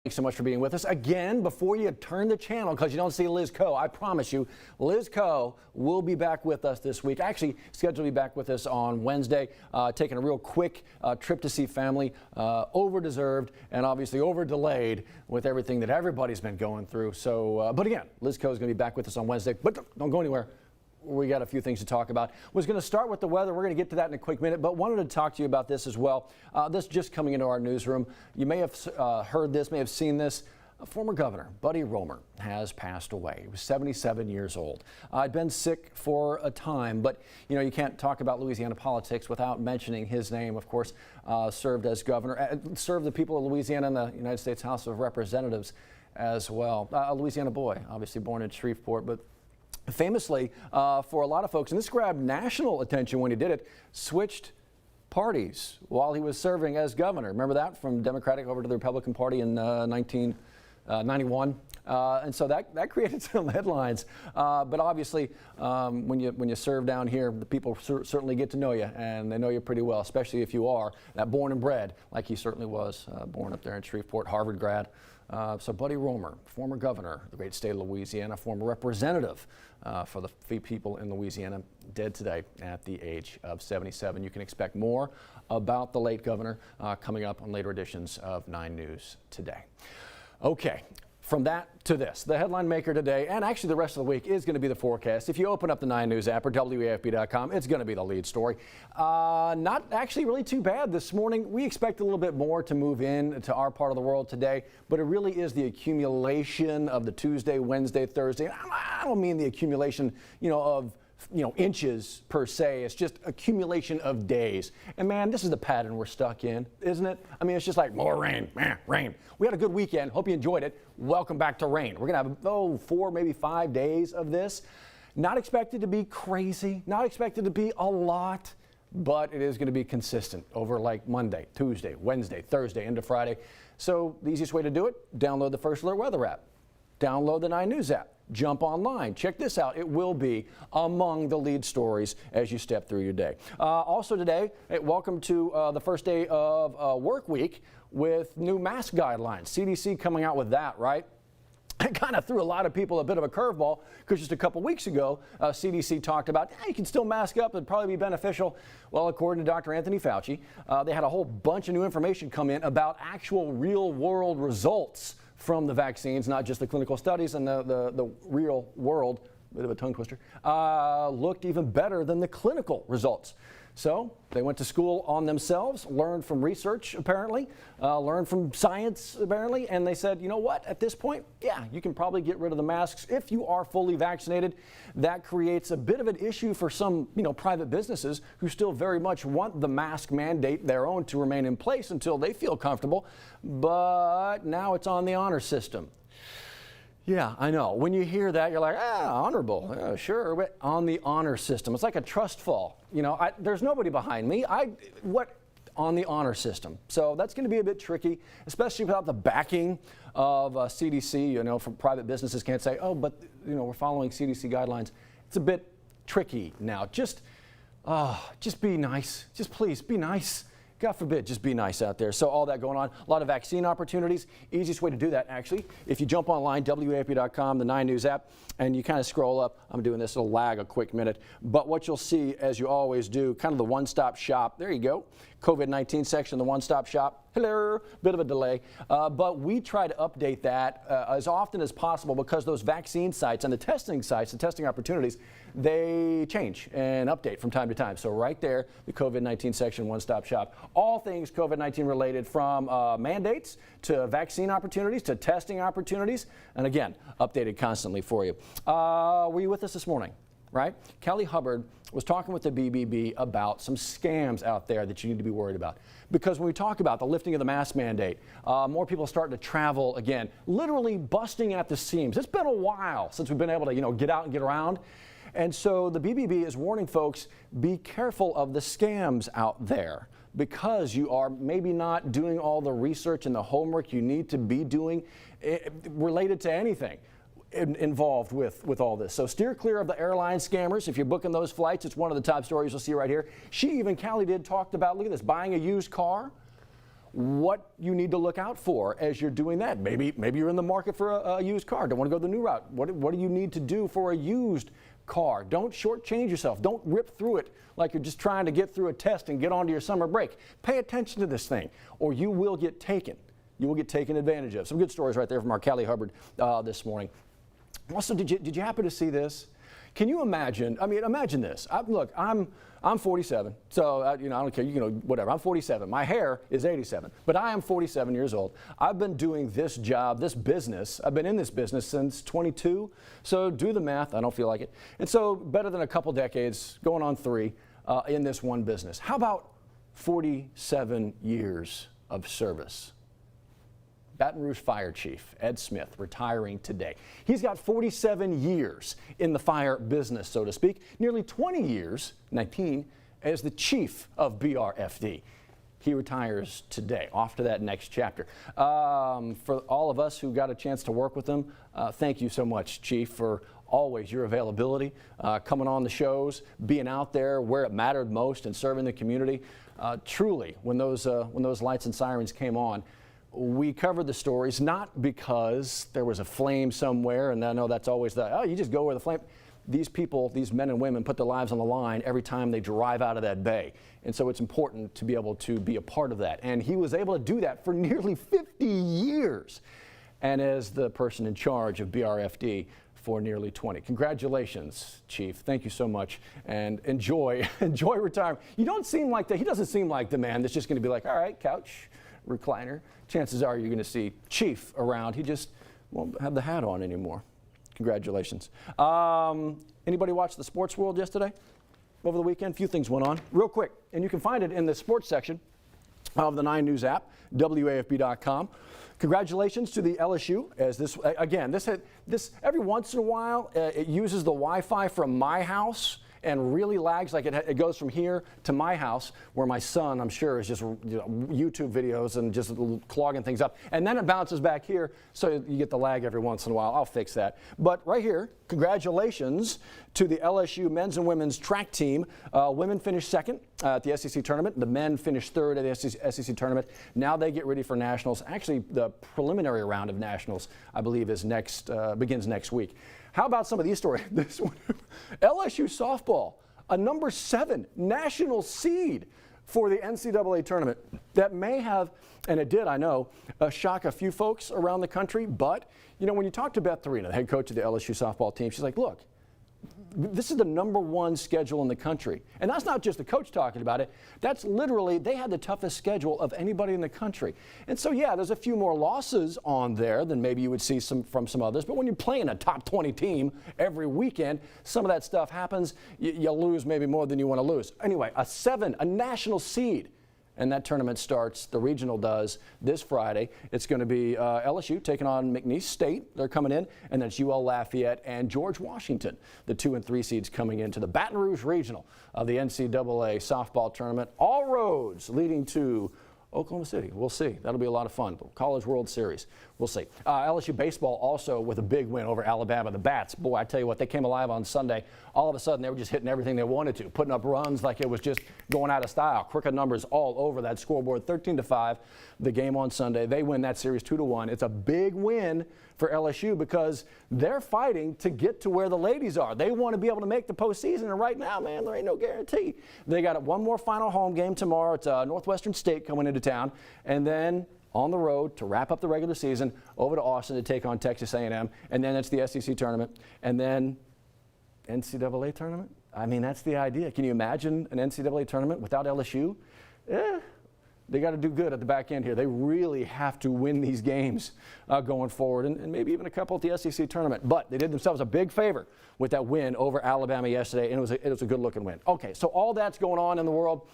Thanks so much for being with us. Again, before you turn the channel, because you don't see Liz Coe, I promise you, Liz Coe will be back with us this week. Actually, scheduled to be back with us on Wednesday, taking a real quick trip to see family, over-deserved and obviously over-delayed with everything that everybody's been going through. So, but again, Liz Coe is going to be back with us on Wednesday, but don't go anywhere. We got a few things to talk about. Was going to start with the weather. We're going to get to that in a quick minute, but wanted to talk to you about this as well. This just coming into our newsroom. You may have heard this, may have seen this. Former Governor Buddy Roemer has passed away. He was 77 years old. I'd been sick for a time, but you know, you can't talk about Louisiana politics without mentioning his name. Of course, served as governor, served the people of Louisiana in the United States House of Representatives as well. A Louisiana boy, obviously born in Shreveport, but famously, for a lot of folks, and this grabbed national attention when he did it, switched parties while he was serving as governor. Remember that? From Democratic over to the Republican Party in 1991. And so that created some headlines. But obviously, when you serve down here, the people certainly get to know you, and they know you pretty well, especially if you are that born and bred, like he certainly was, born up there in Shreveport, Harvard grad. So Buddy Roemer, former governor of the great state of Louisiana, former representative for the people in Louisiana, dead today at the age of 77. You can expect more about the late governor coming up on later editions of 9 News today. Okay. From that to this, the headline maker today, and actually the rest of the week, is going to be the forecast. If you open up the 9 News app or WAFB.com, it's going to be the lead story. Not actually really too bad this morning. We expect a little bit more to move in to our part of the world today, but it really is the accumulation of the Tuesday, Wednesday, Thursday. I don't mean the accumulation, of inches per se. It's just accumulation of days. And man, this is the pattern we're stuck in, isn't it? I mean, it's just like more rain, rain. We had a good weekend. Hope you enjoyed it. Welcome back to rain. We're going to have, 4, maybe 5 days of this. Not expected to be crazy, not expected to be a lot, but it is going to be consistent over like Monday, Tuesday, Wednesday, Thursday, into Friday. So the easiest way to do it, download the First Alert Weather app. Download the 9 News app. Jump online. Check this out. It will be among the lead stories as you step through your day. Also today, welcome to the first day of work week with new mask guidelines. CDC coming out with that, right? It kind of threw a lot of people a bit of a curveball because just a couple weeks ago, CDC talked about, you can still mask up, it'd probably be beneficial. Well, according to Dr. Anthony Fauci, they had a whole bunch of new information come in about actual real world results from the vaccines, not just the clinical studies, and the real world, bit of a tongue twister, looked even better than the clinical results. So they went to school on themselves, learned from research apparently, learned from science apparently, and they said, you know what, at this point, yeah, you can probably get rid of the masks if you are fully vaccinated. That creates a bit of an issue for some, private businesses who still very much want the mask mandate, their own, to remain in place until they feel comfortable. But now it's on the honor system. Yeah, I know. When you hear that, you're like, honorable, yeah, sure, but on the honor system. It's like a trust fall. There's nobody behind me. On the honor system? So that's going to be a bit tricky, especially without the backing of CDC. From private businesses can't say, oh, but, we're following CDC guidelines. It's a bit tricky now. Just be nice. Just please be nice. God forbid, just be nice out there. So all that going on, a lot of vaccine opportunities. Easiest way to do that, actually, if you jump online, WAFB.com, the 9 News app, and you kind of scroll up. I'm doing this, it'll lag a quick minute. But what you'll see, as you always do, kind of the one-stop shop. There you go. COVID-19 section, the one-stop shop. Hello, bit of a delay. But we try to update that as often as possible because those vaccine sites and the testing sites, the testing opportunities, they change and update from time to time. So right there, the COVID-19 section, one-stop shop. All things COVID-19 related, from mandates to vaccine opportunities to testing opportunities. And again, updated constantly for you. Were you with us this morning? Right? Kelly Hubbard was talking with the BBB about some scams out there that you need to be worried about. Because when we talk about the lifting of the mask mandate, more people are starting to travel again, literally busting at the seams. It's been a while since we've been able to, get out and get around. And so the BBB is warning folks, be careful of the scams out there, because you are maybe not doing all the research and the homework you need to be doing related to anything involved with all this. So steer clear of the airline scammers. If you're booking those flights, it's one of the top stories you'll see right here. Callie talked about, look at this, buying a used car. what you need to look out for as you're doing that. Maybe you're in the market for a used car. Don't want to go the new route. What do you need to do for a used car? Don't shortchange yourself. Don't rip through it like you're just trying to get through a test and get onto your summer break. Pay attention to this thing, or you will get taken. You will get taken advantage of. Some good stories right there from our Callie Hubbard this morning. Also, did you happen to see this? Can you imagine? I mean, imagine this. Look, I'm 47, so I don't care. Whatever. I'm 47. My hair is 87, but I am 47 years old. I've been doing this job, this business. I've been in this business since 22. So do the math. I don't feel like it. And so better than a couple decades, going on 3 in this one business. How about 47 years of service? Baton Rouge Fire Chief Ed Smith retiring today. He's got 47 years in the fire business, so to speak, nearly 20 years, 19, as the chief of BRFD. He retires today, off to that next chapter. For all of us who got a chance to work with him, thank you so much, Chief, for always your availability, coming on the shows, being out there where it mattered most and serving the community. Truly, when those lights and sirens came on, we covered the stories not because there was a flame somewhere, and I know that's always you just go where the flame. These people, these men and women, put their lives on the line every time they drive out of that bay. And so it's important to be able to be a part of that. And he was able to do that for nearly 50 years. And as the person in charge of BRFD for nearly 20. Congratulations, Chief. Thank you so much. And enjoy retirement. You don't seem like that. He doesn't seem like the man that's just going to be like, all right, couch, recliner. Chances are you're going to see Chief around. He just won't have the hat on anymore. Congratulations. Anybody watch the sports world yesterday? Over the weekend, a few things went on. Real quick, and you can find it in the sports section of the 9 News app, WAFB.com. Congratulations to the LSU, as this every once in a while, it uses the Wi-Fi from my house and really lags, like it goes from here to my house, where my son, I'm sure, is just YouTube videos and just clogging things up. And then it bounces back here, so you get the lag every once in a while. I'll fix that. But right here, congratulations to the LSU men's and women's track team. Women finished second at the SEC tournament. The men finished third at the SEC tournament. Now they get ready for nationals. Actually, the preliminary round of nationals, I believe, begins next week. How about some of these stories? This one, LSU softball, a number 7 national seed for the NCAA tournament. That may have, and it did, I know, shock a few folks around the country. But, when you talk to Beth Torina, the head coach of the LSU softball team, she's like, look, this is the number 1 schedule in the country. And that's not just the coach talking about it. That's literally, they had the toughest schedule of anybody in the country. And so, yeah, there's a few more losses on there than maybe you would see from some others. But when you're playing a top 20 team every weekend, some of that stuff happens. You lose maybe more than you want to lose. Anyway, a national seed. And that tournament starts, the regional does, this Friday. It's going to be LSU taking on McNeese State. They're coming in. And then it's UL Lafayette and George Washington, the 2 and 3 seeds coming into the Baton Rouge Regional of the NCAA softball tournament. All roads leading to Oklahoma City. We'll see. That'll be a lot of fun. College World Series. We'll see. LSU baseball also with a big win over Alabama. The Bats, boy, I tell you what, they came alive on Sunday. All of a sudden, they were just hitting everything they wanted to, putting up runs like it was just going out of style. Cricket numbers all over that scoreboard, 13-5. The game on Sunday, they win that series 2-1. It's a big win for LSU because they're fighting to get to where the ladies are. They want to be able to make the postseason, and right now, man, there ain't no guarantee. They got one more final home game tomorrow. It's Northwestern State coming into town, and then on the road to wrap up the regular season, over to Austin to take on Texas A&M, and then it's the SEC tournament, and then NCAA tournament. I mean, that's the idea. Can you imagine an NCAA tournament without LSU? They got to do good at the back end here. They really have to win these games going forward, and maybe even a couple at the SEC tournament. But they did themselves a big favor with that win over Alabama yesterday, and it was a good-looking win. Okay, so all that's going on in the world.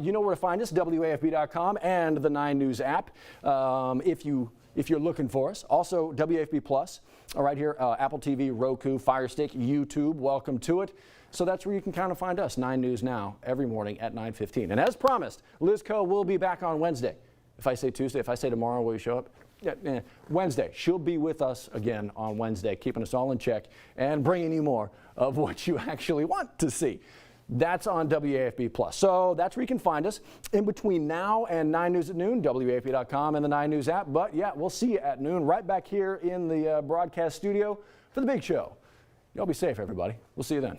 You know where to find us, WAFB.com and the 9 News app, if you're looking for us. Also, WAFB Plus, right here, Apple TV, Roku, Fire Stick, YouTube. Welcome to it. So that's where you can kind of find us, 9 News Now, every morning at 9:15. And as promised, Liz Coe will be back on Wednesday. If I say Tuesday, if I say tomorrow, will you show up? Yeah, Wednesday. She'll be with us again on Wednesday, keeping us all in check and bringing you more of what you actually want to see. That's on WAFB Plus. So that's where you can find us in between now and 9 News at noon, WAFB.com and the 9 News app. But yeah, we'll see you at noon right back here in the broadcast studio for the big show. Y'all be safe, everybody. We'll see you then.